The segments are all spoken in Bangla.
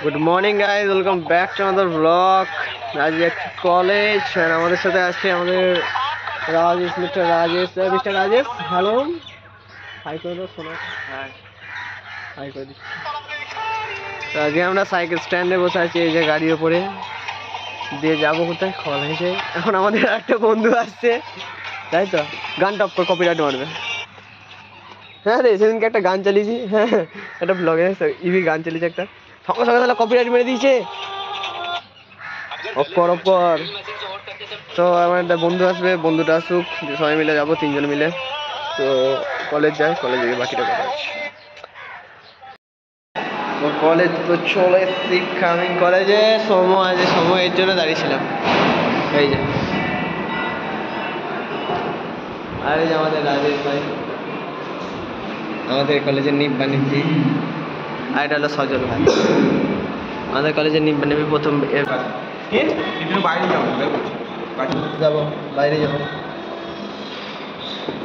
Good morning guys, welcome back to another vlog. आज एक कॉलेज और हमारे साथ আছে আমাদের Rajesh, mister Rajesh. Hello, hi করে দাও। শোনা হাই করে দিচ্ছি। তো আজকে আমরা সাইকেল স্ট্যান্ডে বসে আছি, এই যে গাড়ির উপরে দিয়ে যাবো কোথায় কলেজে। এখন আমাদের একটা বন্ধু আসছে, তাই তো গান টপ করে কপিরাইট মারবে। হ্যাঁ রে, সেদিনকে একটা গান চালিয়েছি, হ্যাঁ একটা ব্লগে ইভি গান চালিয়েছে একটা, সঙ্গে সঙ্গে তাহলে কপিরাইট মেরে দিয়েছে। অপর তো আমার একটা বন্ধু আসবে, বন্ধুটা আসুক, সবাই মিলে যাবো, তিনজন মিলে। তো কলেজ যাই, কলেজে গিয়ে বাকিটা কথা আছে। তো কলেজ তো চলে এসছি, আমি কলেজে সময়ের জন্য দাঁড়িয়েছিলাম। এই যে আর এই যে আমাদের রাজেশ ভাই, আমাদের কলেজের নিব্বা নিব্বি। আর এটা হলো সজল ভাই, আমাদের কলেজের নিব্বা নিব্বি প্রথম। বাইরে যাবো, বাইরে যাবো।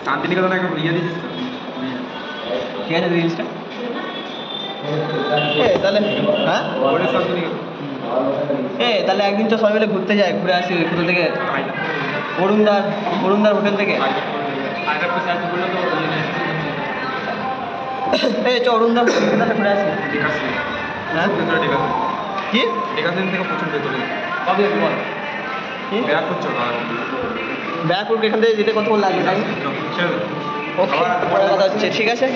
শান্তিনিকেতনে একটা ইয়ে দিয়েছিস তো? ঠিক আছে জিনিসটা তাহলে, হ্যাঁ শান্তিনিকেতন। তাহলে একদিন তো সবাই মিলে ঘুরতে যাই, ঘুরে আসি কোথা থেকে, অরুণদার হোটেল থেকে। চ অরুণদার হোটেল থেকে তাহলে ঘুরে আসি। হ্যাঁ কি থেকে প্রচুর ভেতরে কবে বল কি ব্যারাকপুর এখান থেকে যেতে কতক্ষণ লাগবে টাইম? ওকে, পরে কথা হচ্ছে, ঠিক আছে।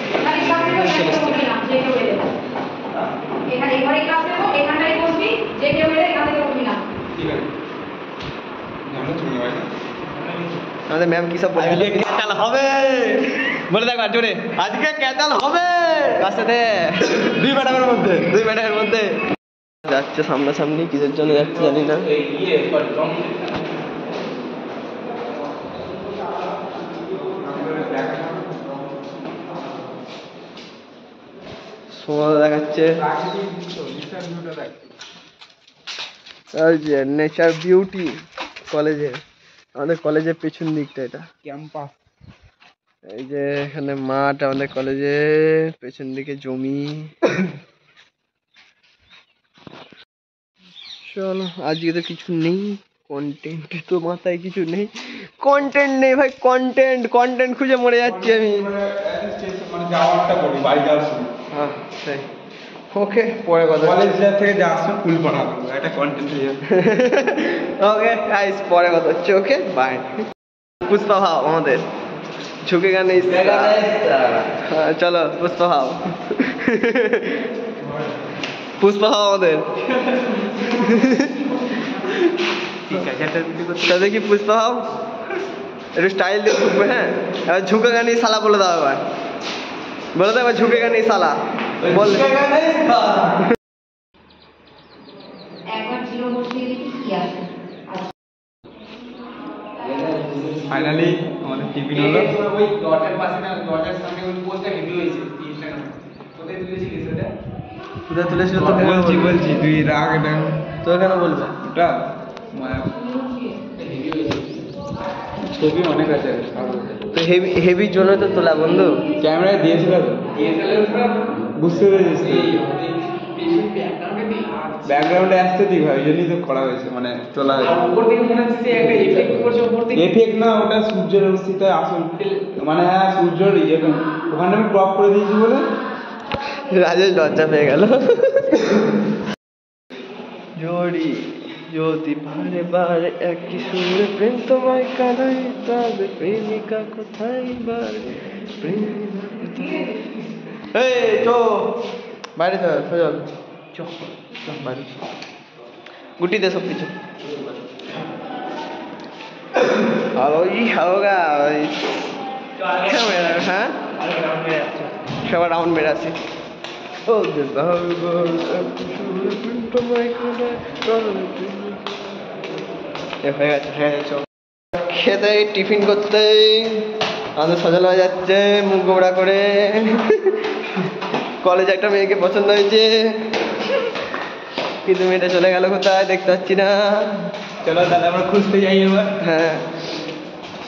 আমাদের ম্যাম কি সব বলে, ক্যাটাল হবে বলে দেখ জোরে, আজকে ক্যাটাল হবে কার সাথে? দুই ম্যাডামের মধ্যে যাচ্ছে সামনাসামনি, কিসের জন্য যাচ্ছে জানি না। সময় দেখাচ্ছে নেচার বিউটি কলেজে, আমাদের কলেজের পেছন দিকটা এটা ক্যাম্পাস। এই যে এখানে মাঠ, আমাদের কলেজে পেছন দিকে জমি। চলো, আজকে তো কিছু নেই, কন্টেন্ট তো মাথায় কিছু নেই, কন্টেন্ট নেই ভাই, কন্টেন্ট খুঁজে মরে যাচ্ছি আমি। হ্যাঁ তাই, ওকে পরে কথা। কলেজ থেকে যা আসবে ফুল পড়া একটা কন্টেন্ট হয়ে যাবে। ওকে গাইস, পরে কথা হচ্ছে, ওকে বাই। পুষ্পা ভাও আমাদের ঝুঁকে গানে, চলো পুষ্পা ভাও আমাদের। ঠিক আছে, তাদের কি পুষ্পা ভাও একটু স্টাইল দিয়ে ঝুঁকবে। হ্যাঁ, এবার ঝুঁকে গানে সালা বলে দাও, এবার বলে দাও, এবার ঝুঁকে গানে সালা বল। ফাইনালি আমাদের টিফিন হলো। কোথায় তুলেছিল তো? বলছি তুই রাগ, এটা তো কেন বলবে? ওটা ছবি অনেক আছে তো হেভি জন্য তো তোলা বন্ধু, ক্যামেরায় দিয়েছিল তো, বুঝতে পেরেছিস? ব্যাকগ্রাউন্ডে আসতে দিই ভাই, ওই জন্যই তো করা হয়েছে, মানে তোলা হয়েছে। এফেক্ট না, ওটা সূর্যের অবস্থিত আসল, মানে হ্যাঁ সূর্যের ইয়েটা ওখানে আমি ক্রপ করে দিয়েছি বলে রাজেশ লজ্জা পেয়ে গেল। জোড়ি যদি বারে বারে একই সুরে প্রেম তোমায় কাঁদাই, তবে প্রেমিকা কোথায় বারে প্রেমিকা কোথায়? এই চো বাইরে চল, চল বাইরে, গুটি দে সব কিছু। হ্যাঁ সবার রাউন্ড মেরে আসি। খেতে টিফিন করতে আমাদের সজল হয়ে যাচ্ছে, মুখ গোবড়া করে। কলেজে একটা মেয়েকে পছন্দ হয়েছে, কিন্তু মেয়েটা চলে গেল কোথায় দেখতে পাচ্ছি না। চলো তাহলে আমরা খুঁজতে যাই এবার। হ্যাঁ,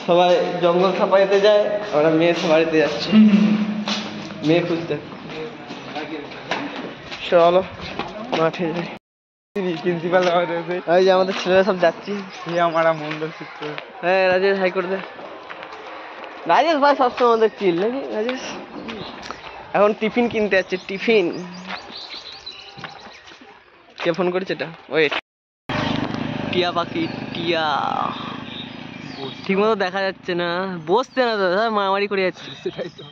সবাই জঙ্গল সাফারিতে যায়, আমরা মেয়ে সাফারিতে যাচ্ছি মেয়ে খুঁজতে। চলো মাঠে যাই। প্রিন্সিপাল ওই যে আমাদের ছেলেরা সব যাচ্ছি। हमारा मंडल चित्र হ্যাঁ রাজেশ হাই করে দে। রাজেশ ভাই সবসময় আমাদের চিল নাকি রাজেশ? এখন টিফিন কিনতে যাচ্ছে, টিফিন। কে ফোন করেছে এটা? ওয়েট, টিয়া পাখি, টিয়া। ঠিক মতো দেখা যাচ্ছে না, বসছে না তো, মারামারি করে যাচ্ছে। সেটাই তো।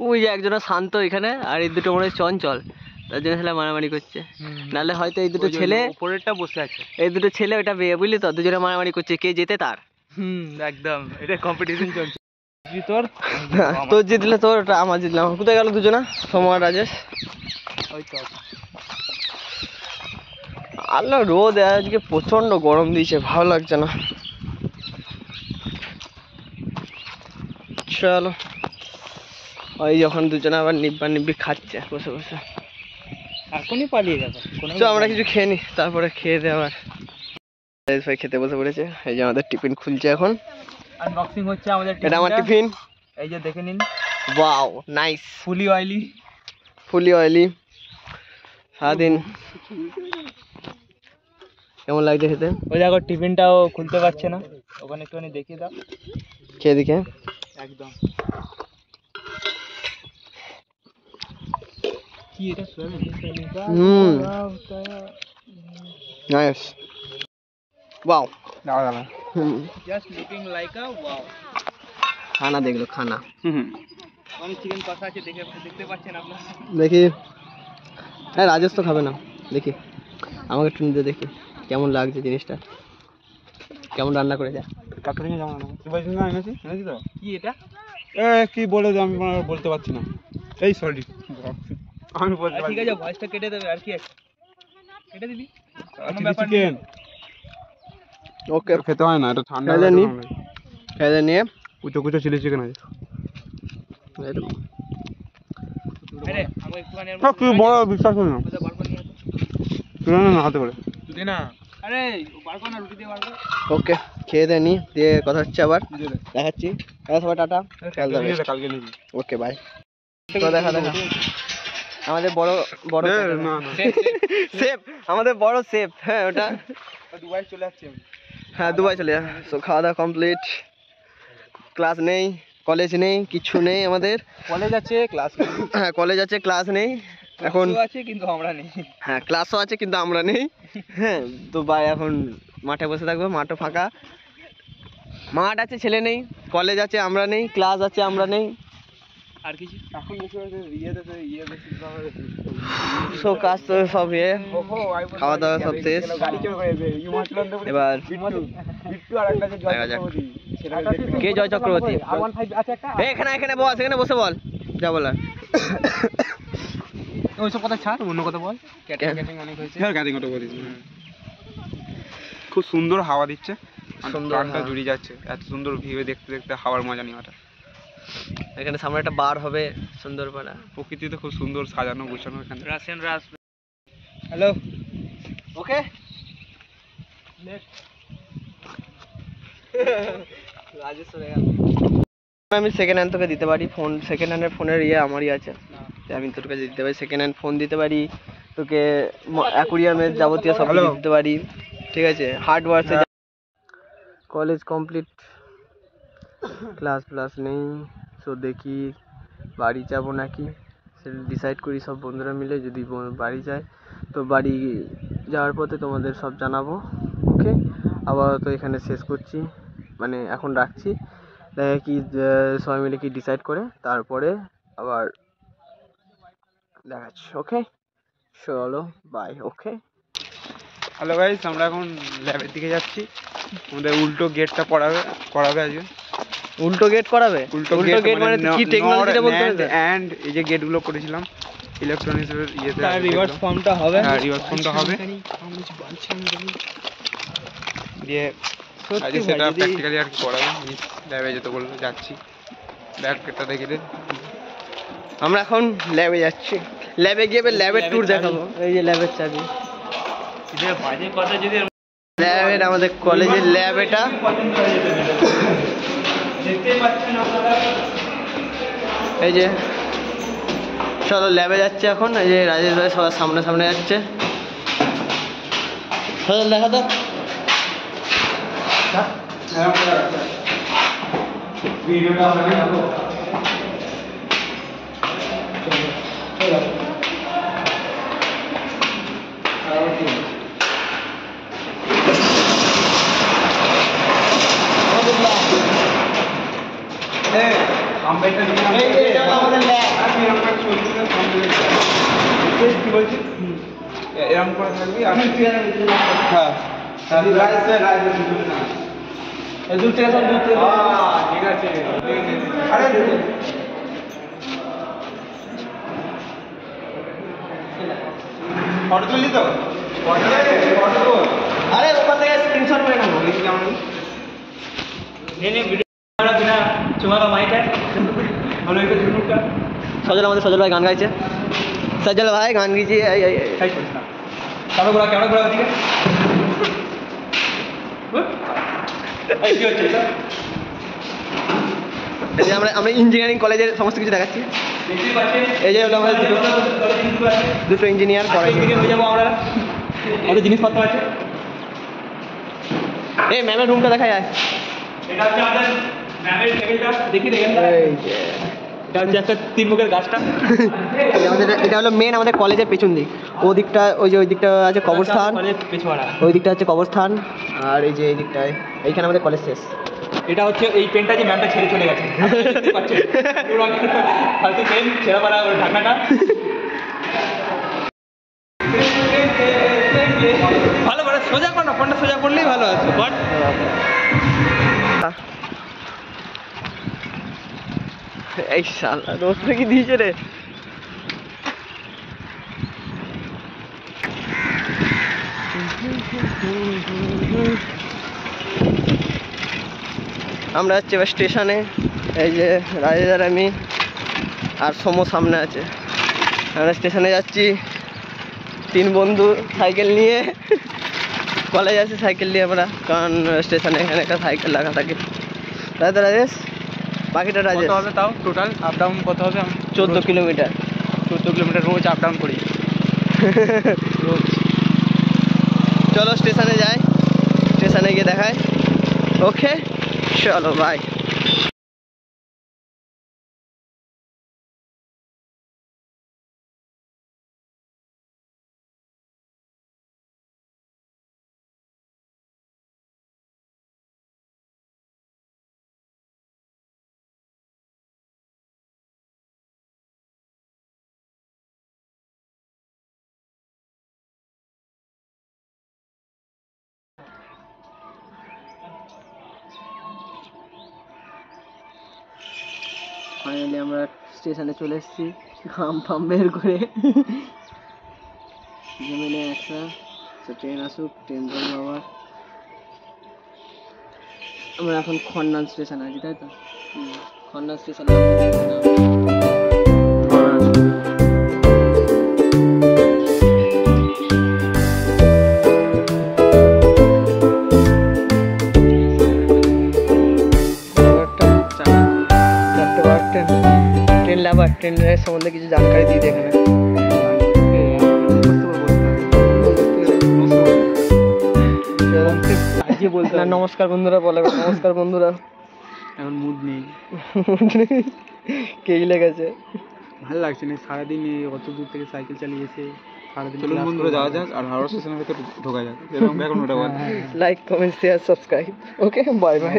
ওই যে একজনা শান্ত এখানে, আর এই দুটো মনে হয় চঞ্চল, তার জন্য ছেলে মারামারি করছে। নাহলে হয়তো এই দুটো ছেলে, উপরেরটা বসে আছে, এই দুটো ছেলে ওটা বিয়ে, বুঝলি তো, দুজনে মারামারি করছে কে যেতে তার। একদম এটা কম্পিটিশন চলছে। তোর তোর জিতলে তোর, ওটা আমার জিতলাম। কোথায় গেল দুজনা, সোমা আর রাজেশ? ওই তো আল্লাহ, রোদ আজকে প্রচন্ড গরম দিয়েছে, ভালো লাগছে না। চলো, ওই যখন দুজনে আবার নিব্বা নিব্বি খাচ্ছে বসে বসে, এখনই পালিয়ে যাবে। তো আমরা কিছু খেয়ে নি, তারপরে খেয়ে দিয়ে আবার ভাই খেতে বসে পড়েছে। এই যে আমাদের টিফিন খুলছে এখন, আনবক্সিং হচ্ছে আমাদের। এটা আমার টিফিন, এই যে দেখে নিন। ওয়াও নাইস, ফুলি অয়েলি, ফুলি অয়েলি। সারাদিন কেমন লাগছে খেতে? ওই দেখো টিফিনটাও খুলতে পারছে না, ওখানে একটুখানি দেখিয়ে দাও। খেয়ে দিকে একদম। কি এটা সোয়াবিন? Nice, wow. দাঁড়া দাঁড়া, জাস্ট লুকিং লাইক আ ওয়াও। খানা দেখলো, খানা। অনেক চিকেন কষা আছে, দেখতে পাচ্ছেন আপনারা। দেখি, হ্যাঁ রাজেশ তো খাবে না, দেখি আমাকে একটু নিতে, দেখি কেমন লাগছে জিনিসটা, কেমন রান্না করে যায়। কাকুরি জামা না, তুই বলছিস না এনেছি তো। কি এটা? কি বলে আমি বলতে পারছি না, এই সরি আমি বলতে পারছি। ঠিক আছে, ভয়েসটা কেটে দেবে, আর কি আছে কেটে দিবি, কোনো ব্যাপার নেই। ওকে, খেতে হয় না, এটা ঠান্ডা খেয়ে নি, খেয়ে নিয়ে কুচো কুচো চিলি চিকেন আছে। আরে তুই বড় বিশ্বাস করি না, তুই না হাতে করে তুই না। আরে বার কর না, রুটি দিয়ে বার কর। ওকে, খেয়ে দিয়ে নি, দিয়ে কথা হচ্ছে আবার, দেখাচ্ছি। সবাই টাটা, কালকে নিবি। Okay bye. দেখা দেখা আমাদের বড় বড় সেফ, আমাদের বড় সেফ। হ্যাঁ ওটা দুবাই চলে যাচ্ছে। হ্যাঁ দুবাই চলে যা। সো খাওয়া দাওয়া কমপ্লিট, ক্লাস নেই, কলেজ নেই, কিছু নেই আমাদের। কলেজ আছে, ক্লাস নেই। হ্যাঁ কলেজ আছে, ক্লাস নেই এখন। আছে কিন্তু আমরা নেই। হ্যাঁ ক্লাসও আছে কিন্তু আমরা নেই। হ্যাঁ তো ভাই এখন মাঠে বসে থাকবো, মাঠও ফাঁকা। মাঠ আছে, ছেলে নেই, কলেজ আছে, আমরা নেই, ক্লাস আছে, আমরা নেই, আর কিছু এখন সব কাজ তো সব ইয়ে, খাওয়া দাওয়া সব শেষ। এবার কে জয় চক্রবর্তী? এখানে এখানে বস, এখানে বসে বল যা বলার। ওইসব কথা ছাড়, অন্য কথা বল। ক্যাটিং অনেক হয়েছে। হ্যাঁ ক্যাটিং ওটা বলিস। খুব সুন্দর হাওয়া দিচ্ছে, প্রাণটা জুড়ে যাচ্ছে। এত সুন্দর ভিউ দেখতে দেখতে হাওয়ার মজা নেওয়াটা। এখানে সামনে একটা বার হবে, সুন্দর পাড়া, প্রকৃতিতে খুব সুন্দর সাজানো গোছানো। এখানে রাশিয়ান রাস। হ্যালো, ওকে আমি সেকেন্ড হ্যান্ড তোকে দিতে পারি ফোন, সেকেন্ড হ্যান্ডের ফোনের ইয়ে আমারই আছে, আমি তোর কাছে দিতে পারি। সেকেন্ড হ্যান্ড ফোন দিতে পারি তোকে, অ্যাকুরিয়ামের যাবতীয় সব কিছু দিতে পারি, ঠিক আছে। হার্ডওয়্যারসে কলেজ কমপ্লিট, ক্লাস প্লাস নেই। সো দেখি বাড়ি যাব নাকি সেটা ডিসাইড করি সব বন্ধুরা মিলে। যদি বাড়ি যায় তো বাড়ি যাওয়ার পথে তোমাদের সব জানাবো। ওকে, আপাতত এখানে শেষ করছি, মানে এখন রাখছি। দেখা কি সবাই মিলে কি ডিসাইড করে তারপরে আবার দেখাচ্ছি। ওকে চলো বাই। ওকে হ্যালো গাইস, আমরা এখন ল্যাবের দিকে যাচ্ছি। আমাদের উল্টো গেটটা করাবে আজকে। উল্টো গেট করাবে? উল্টো গেট মানে কি টেকনোলজিটা বলতে হবে? এন্ড এই যে গেটগুলো করেছিলাম ইলেকট্রনিক্সের ইয়েতে, তার রিভার্স ফর্মটা হবে। হ্যাঁ রিভার্স ফর্মটা হবে। দিয়ে আজকে সেটা প্র্যাকটিক্যালি আর কি করাবে, ল্যাবে যেতে বললো, যাচ্ছি। ব্যাগটা দেখে দে। আমরা এখন ল্যাবে যাচ্ছি, ল্যাবে গিয়ে ল্যাবের ট্যুর দেখাবো। এই যে ল্যাবের চাবি, বাজে কথা। যদি ল্যাবের, আমাদের কলেজের ল্যাব এটা, দেখতেই পাচ্ছেন আপনারা। এই যে চলো ল্যাবে যাচ্ছে এখন, এই যে রাজেশ ভাই সবার সামনে সামনে যাচ্ছে। চলো দেখা তো ভিডিওটা আমাদের ল্যাব। কি বলছি এরকম করে থাকবি। হ্যাঁ দূর থেকে সব দূর থেকে ঠিক আছে। আরে ফটো তুললি তো? আরে ওখান থেকে স্ক্রিনশট মেরে নেবো। সজল আমাদের সজল ভাই গান গাইছে। সজল ভাই গান গিয়েছে। আমরা ইঞ্জিনিয়ারিং কলেজের সমস্ত কিছু দেখাচ্ছি। এই যে হলো আমাদের দুটো ইঞ্জিনিয়ার পড়াই হয়ে যাবো আমরা। আমাদের জিনিসপত্র আছে। এই ম্যামের রুমটা দেখা যায়। এটা হচ্ছে আমাদের ম্যামের টেবিলটা, দেখি দেখেন। এই যে এটা হচ্ছে একটা তিন মুখের গাছটা। এটা হলো মেন আমাদের কলেজের পেছন দিক। ওদিকটা ওই যে ওই দিকটা আছে কবরস্থান, ওই দিকটা হচ্ছে কবরস্থান, আর এই যে এই দিকটায় এইখানে আমাদের কলেজ শেষ। এটা হচ্ছে এই পেনটা যে ম্যামটা ছেড়ে চলে গেছে, ফালতু পেন ছেড়ে মারা ওর ঢাকাটা। ভালো করে সোজা কর না, ফোনটা সোজা করলেই ভালো আছে। বাট এই শালা রোদটা কি দিয়েছে রে। আমরা যাচ্ছি এবার স্টেশনে। এই যে রাজেদার আমি আর সমো সামনে আছে। আমরা স্টেশনে যাচ্ছি তিন বন্ধু সাইকেল নিয়ে। কলেজ আছে সাইকেল নিয়ে আমরা, কারণ স্টেশনে এখানে একটা সাইকেল রাখা থাকে। তাই তো রাজেশ? বাকিটা রাজেশ। কত হবে তাও টোটাল আপ ডাউন কত হবে? 14 kilometre. 14 kilometre rose up down করি রোজ। চলো স্টেশনে যাই, স্টেশনে গিয়ে দেখায়। ওকে চলো বাই। ফাইনালি আমরা স্টেশনে চলে এসেছি, ঘাম ফাম বের করে। জমিনে একটা ট্রেন আসুক, ট্রেন ধরবো আবার। আমরা এখন খন্ডান স্টেশনে আছি, তাই তো? খন্ডান স্টেশনে ট্রেনের সম্বন্ধে কিছু জানকারি দিই এখানে। নমস্কার বন্ধুরা, বলে নমস্কার বন্ধুরা। এখন মুড নেই, কেই লেগেছে, ভালো লাগছে না সারাদিন অত দূর থেকে সাইকেল চালিয়ে এসে সারাদিন। চলুন বন্ধুরা যাওয়া যাক আর হাওড়া স্টেশনের ভেতরে ঢোকা যাক। এরকম এখন ওটা বল। Like comment share subscribe. Okay bye bye.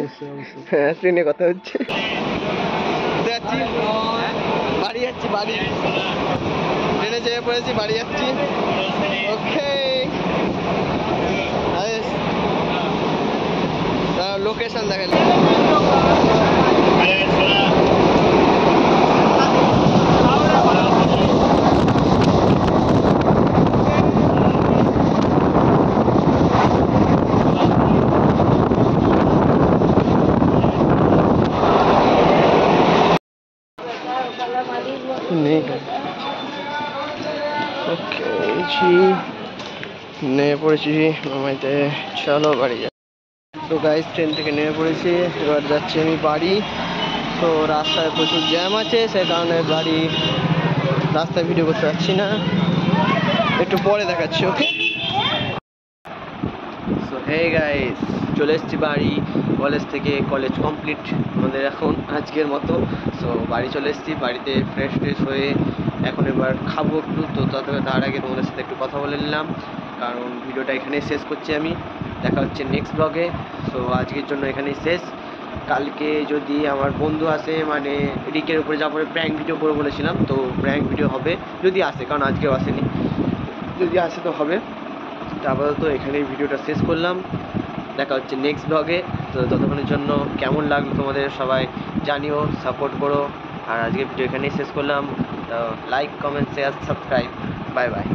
হ্যাঁ ট্রেনে কথা হচ্ছে। যাচ্ছি বাড়ি, যাচ্ছি বাড়ি। ট্রেনে চেপে পড়েছি, বাড়ি যাচ্ছি। ওকে লোকেশন দেখালি। নেমে পড়েছি মামাইতে। চলো বাড়ি যাই। তো গাইস ট্রেন থেকে নেমে পড়েছি, এবার যাচ্ছি আমি বাড়ি। তো রাস্তায় প্রচুর জ্যাম আছে, সে কারণে গাড়ি রাস্তায় ভিডিও করতে পারছি না, একটু পরে দেখাচ্ছি। ওকে, সো হে গাইস, চলে এসেছি বাড়ি। কলেজ থেকে, কলেজ কমপ্লিট আমাদের এখন আজকের মতো। সো বাড়ি চলে এসেছি, বাড়িতে ফ্রেশ হয়ে এখন এবার খাবো একটু। তো তার আগে তোমাদের সাথে একটু কথা বলে নিলাম, কারণ ভিডিওটা এখানেই শেষ করছি আমি। দেখা হচ্ছে নেক্সট ব্লগে। সো আজকের জন্য এখানেই শেষ। কালকে যদি আমার বন্ধু আসে, মানে রিকের উপরে যা পরে প্র্যাঙ্ক ভিডিও করে বলেছিলাম, তো প্র্যাঙ্ক ভিডিও হবে যদি আসে, কারণ আজকেও আসেনি। যদি আসে তো হবে। তো আপাতত এখানেই ভিডিওটা শেষ করলাম। দেখা হচ্ছে নেক্সট ব্লগে। তো ততক্ষণের জন্য কেমন লাগলো তোমাদের সবাই জানিও, সাপোর্ট করো। আর আজকে ভিডিও এখানেই শেষ করলাম। তো like, comment, share, subscribe. Bye bye.